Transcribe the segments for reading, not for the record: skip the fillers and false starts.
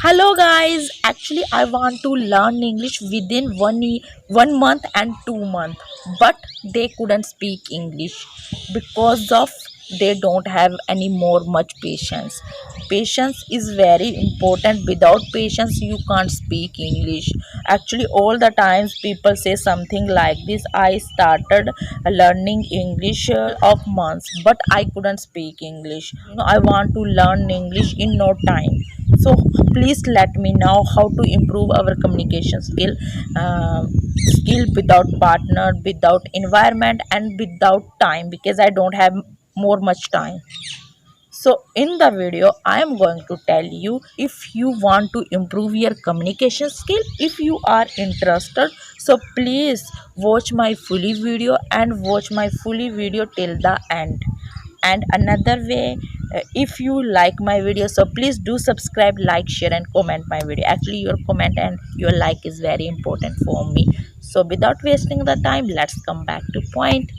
Hello guys, actually I want to learn English within 1 month and 2 months, but they couldn't speak English because of they don't have any more much patience. Patience is very important. Without patience you can't speak English. Actually all the times people say something like this: I started learning English of months, but I couldn't speak English. I want to learn English in no time, so please let me know how to improve our communication skill without partner, without environment, and without time, because I don't have more much time. So in the video I am going to tell you, if you want to improve your communication skill, if you are interested, so please watch my fully video and watch my fully video till the end. And another way, if you like my video, so please do subscribe, like, share and comment my video. Actually your comment and your like is very important for me. So without wasting the time, let's come back to point.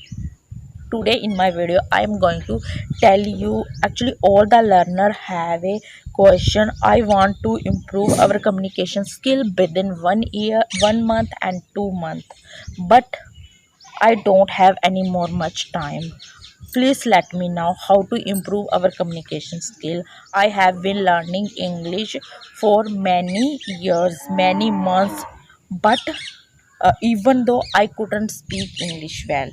Today in my video I am going to tell you, actually all the learner have a question. I want to improve our communication skill within 1 year, 1 month and 2 months, but I don't have any more much time. Please let me know how to improve our communication skill. I have been learning English for many years, many months, but even though I couldn't speak English well.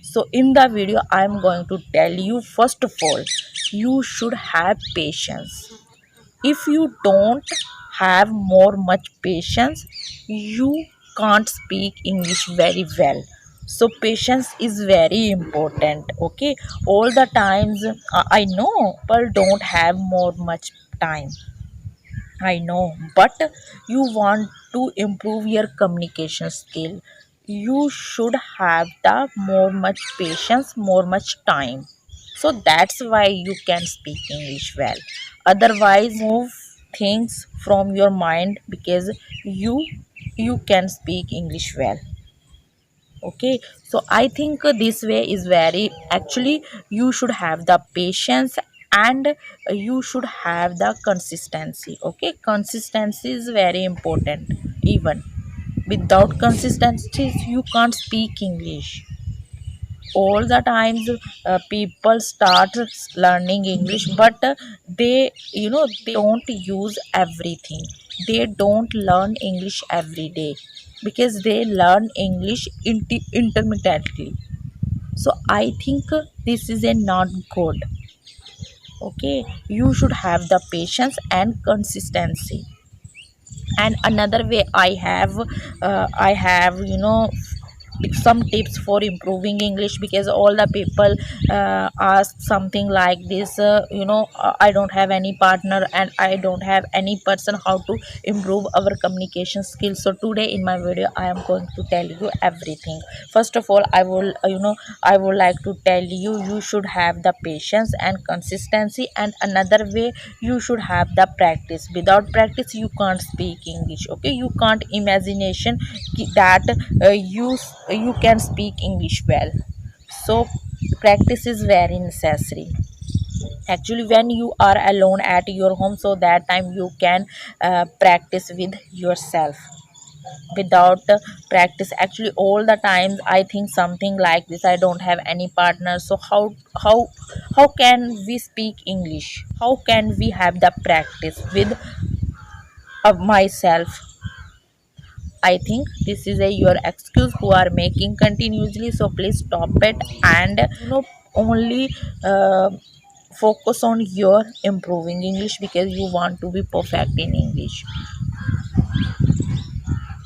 So in the video I am going to tell you, first of all, you should have patience. If you don't have more much patience, you can't speak English very well. So patience is very important. Okay, all the times I know people don't have more much time, I know, but you want to improve your communication skill, you should have the more much patience, more much time. So that's why you can speak English well. Otherwise, move things from your mind, because you can speak English well. Okay, so I think this way is very, actually you should have the patience, and you should have the consistency. Okay, consistency is very important. Even without consistency you can't speak English. All the times people start learning English, but they don't use everything. They don't learn English every day, because they learn English intermittently. So I think this is a not good. Okay, you should have the patience and consistency. And another way I have some tips for improving English, because all the people ask something like this, I don't have any partner and I don't have any person, how to improve our communication skills. So today in my video I am going to tell you everything. First of all, I would like to tell you, you should have the patience and consistency. And another way, you should have the practice. Without practice you can't speak English. Okay, you can't imagination that you can speak English well. So practice is very necessary. Actually when you are alone at your home, so that time you can practice with yourself. Without practice, actually all the times I think something like this: I don't have any partner, so how can we speak English? How can we have the practice with myself? I think this is a your excuse who are making continuously, so please stop it. And only focus on your improving English, because you want to be perfect in English.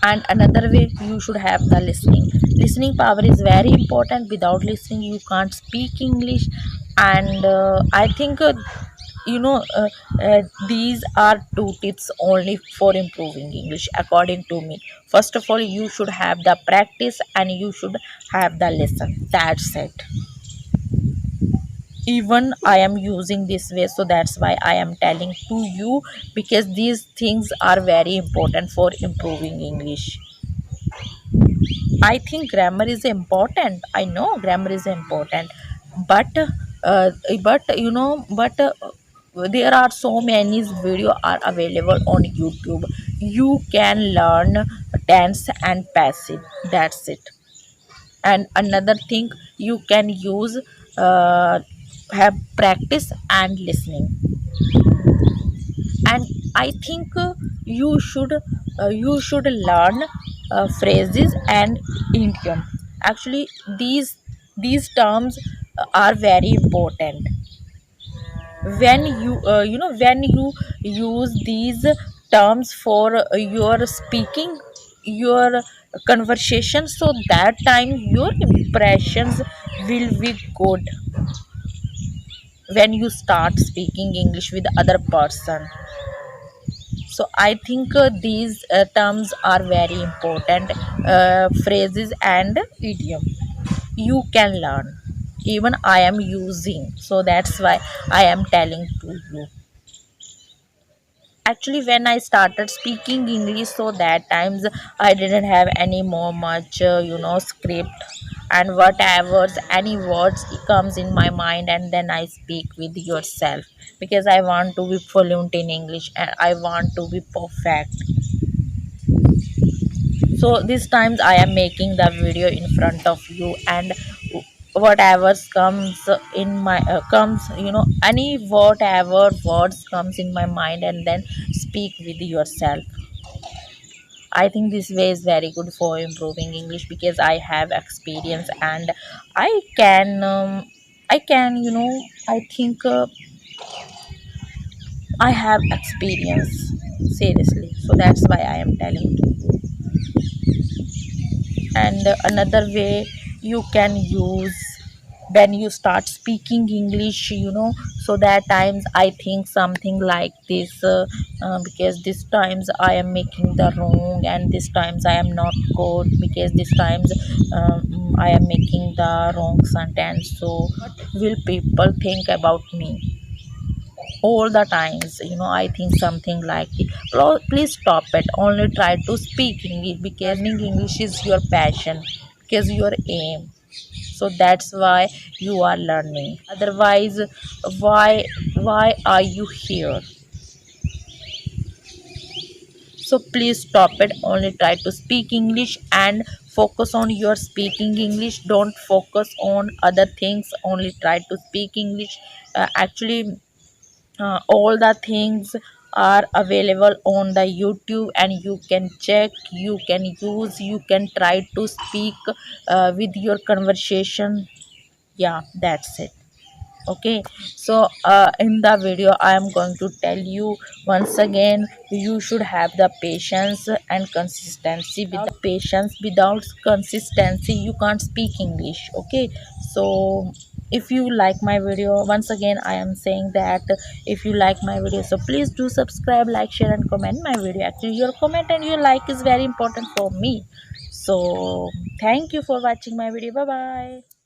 And another way, you should have the listening power is very important. Without listening you can't speak English. And I think these are two tips only for improving English according to me. First of all, you should have the practice and you should have the listen. That's it. Even I am using this way, so that's why I am telling to you, because these things are very important for improving English. I think grammar is important. I know grammar is important, but uh, but there are so many video are available on YouTube. You can learn tense and passive, that's it. And another thing, you can use have practice and listening. And I think you should learn phrases and idiom. Actually, these terms are very important. When when you use these terms for your speaking, your conversation, so that time your impressions will be good when you start speaking English with other person. So I think these terms are very important, phrases and idiom you can learn. Even I am using, so that's why I am telling to you. Actually, when I started speaking English, so that times I didn't have any more much script, and whatever any words comes in my mind, and then I speak with yourself, because I want to be fluent in English and I want to be perfect. So this times I am making the video in front of you, and whatever comes in my comes, any whatever words comes in my mind, and then speak with yourself. I think this way is very good for improving English, because I have experience, and I can I think I have experience, seriously, so that's why I am telling you. And another way you can use, when you start speaking English, so that times I think something like this, because this times I am making the wrong, and this times I am not good, because this times I am making the wrong sentence. So what will people think about me? All the times, I think something like it. Please stop it, only try to speak English, because learning English is your passion, because your aim. So that's why you are learning. Otherwise, why are you here? So please stop it, only try to speak English and focus on your speaking English. Don't focus on other things, only try to speak English. Actually, all the things are available on the YouTube, and you can check, you can use, you can try to speak with your conversation. Yeah, that's it. Okay, so in the video I am going to tell you once again, you should have the patience and consistency. Without patience, without consistency, you can't speak English. Okay, so if you like my video, once again I am saying that if you like my video, so please do subscribe, like, share and comment my video. Actually, your comment and your like is very important for me. So thank you for watching my video. Bye bye.